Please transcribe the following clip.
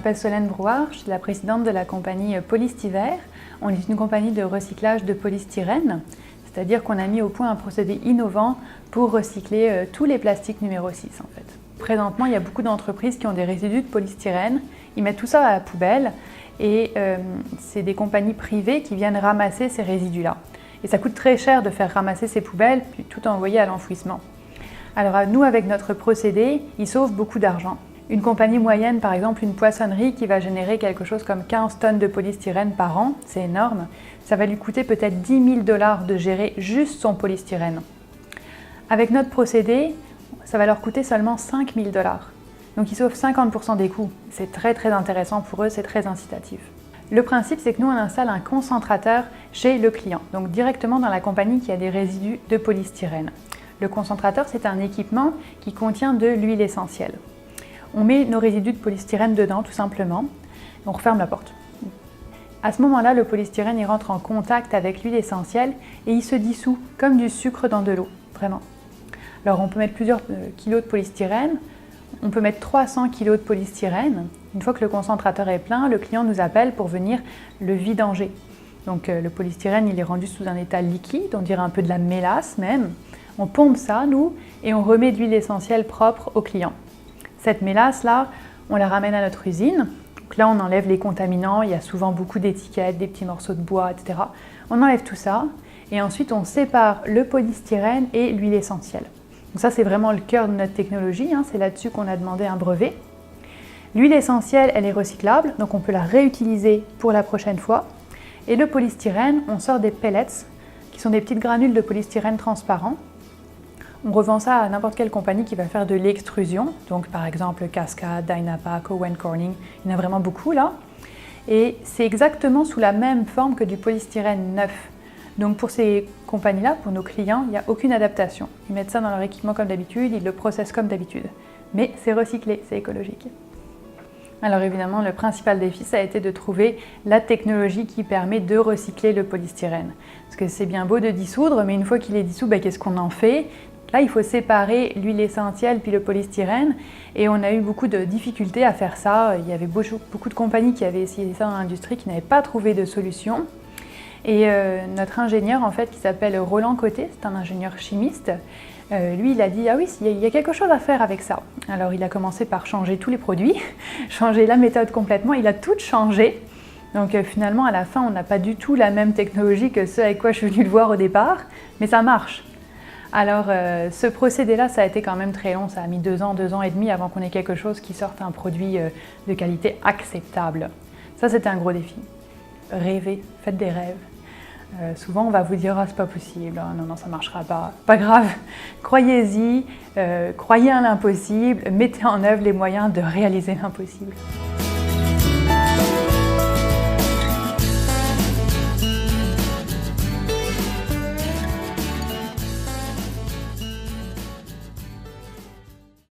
m'appelle Solène Brouard, je suis la présidente de la compagnie Polystyrène. On est une compagnie de recyclage de polystyrène, c'est-à-dire qu'on a mis au point un procédé innovant pour recycler tous les plastiques numéro 6 en fait. Présentement, il y a beaucoup d'entreprises qui ont des résidus de polystyrène, ils mettent tout ça à la poubelle et c'est des compagnies privées qui viennent ramasser ces résidus-là. Et ça coûte très cher de faire ramasser ces poubelles puis tout envoyer à l'enfouissement. Alors nous, avec notre procédé, ils sauvent beaucoup d'argent. Une compagnie moyenne, par exemple une poissonnerie qui va générer quelque chose comme 15 tonnes de polystyrène par an, c'est énorme, ça va lui coûter peut-être 10 000 $ de gérer juste son polystyrène. Avec notre procédé, ça va leur coûter seulement 5 000 $. Donc ils sauvent 50% des coûts. C'est très intéressant pour eux, c'est très incitatif. Le principe, c'est que nous, on installe un concentrateur chez le client, donc directement dans la compagnie qui a des résidus de polystyrène. Le concentrateur, c'est un équipement qui contient de l'huile essentielle. On met nos résidus de polystyrène dedans tout simplement, on referme la porte. À ce moment-là, le polystyrène il rentre en contact avec l'huile essentielle et il se dissout comme du sucre dans de l'eau, vraiment. Alors on peut mettre plusieurs kilos de polystyrène, on peut mettre 300 kilos de polystyrène. Une fois que le concentrateur est plein, le client nous appelle pour venir le vidanger. Donc le polystyrène il est rendu sous un état liquide, on dirait un peu de la mélasse même. On pompe ça, nous, et on remet de l'huile essentielle propre au client. Cette mélasse-là, on la ramène à notre usine. Donc là, on enlève les contaminants. Il y a souvent beaucoup d'étiquettes, des petits morceaux de bois, etc. On enlève tout ça. Et ensuite, on sépare le polystyrène et l'huile essentielle. Donc ça, c'est vraiment le cœur de notre technologie. C'est là-dessus qu'on a demandé un brevet. L'huile essentielle, elle est recyclable. Donc on peut la réutiliser pour la prochaine fois. Et le polystyrène, on sort des pellets, qui sont des petites granules de polystyrène transparent. On revend ça à n'importe quelle compagnie qui va faire de l'extrusion, donc par exemple Cascade, Dynapac, Owen Corning, il y en a vraiment beaucoup là. Et c'est exactement sous la même forme que du polystyrène neuf. Donc pour ces compagnies-là, pour nos clients, il n'y a aucune adaptation. Ils mettent ça dans leur équipement comme d'habitude, ils le processent comme d'habitude. Mais c'est recyclé, c'est écologique. Alors évidemment, le principal défi, ça a été de trouver la technologie qui permet de recycler le polystyrène. Parce que c'est bien beau de dissoudre, mais une fois qu'il est dissous, qu'est-ce qu'on en fait ? Là, il faut séparer l'huile essentielle puis le polystyrène et on a eu beaucoup de difficultés à faire ça. Il y avait beaucoup de compagnies qui avaient essayé ça dans l'industrie qui n'avaient pas trouvé de solution. Et notre ingénieur, en fait, qui s'appelle Roland Côté, c'est un ingénieur chimiste, lui, il a dit « Ah oui, il y a quelque chose à faire avec ça ». Alors, il a commencé par changer tous les produits, changer la méthode complètement, il a tout changé. Donc finalement, à la fin, on n'a pas du tout la même technologie que ce avec quoi je suis venue le voir au départ, mais ça marche. Alors ce procédé-là, ça a été quand même très long, ça a mis 2 ans et demi avant qu'on ait quelque chose qui sorte un produit de qualité acceptable. Ça, c'était un gros défi. Rêvez, faites des rêves. Souvent, on va vous dire « Ah, c'est pas possible, oh, non, ça marchera pas ». Pas grave, croyez-y, croyez à l'impossible, mettez en œuvre les moyens de réaliser l'impossible.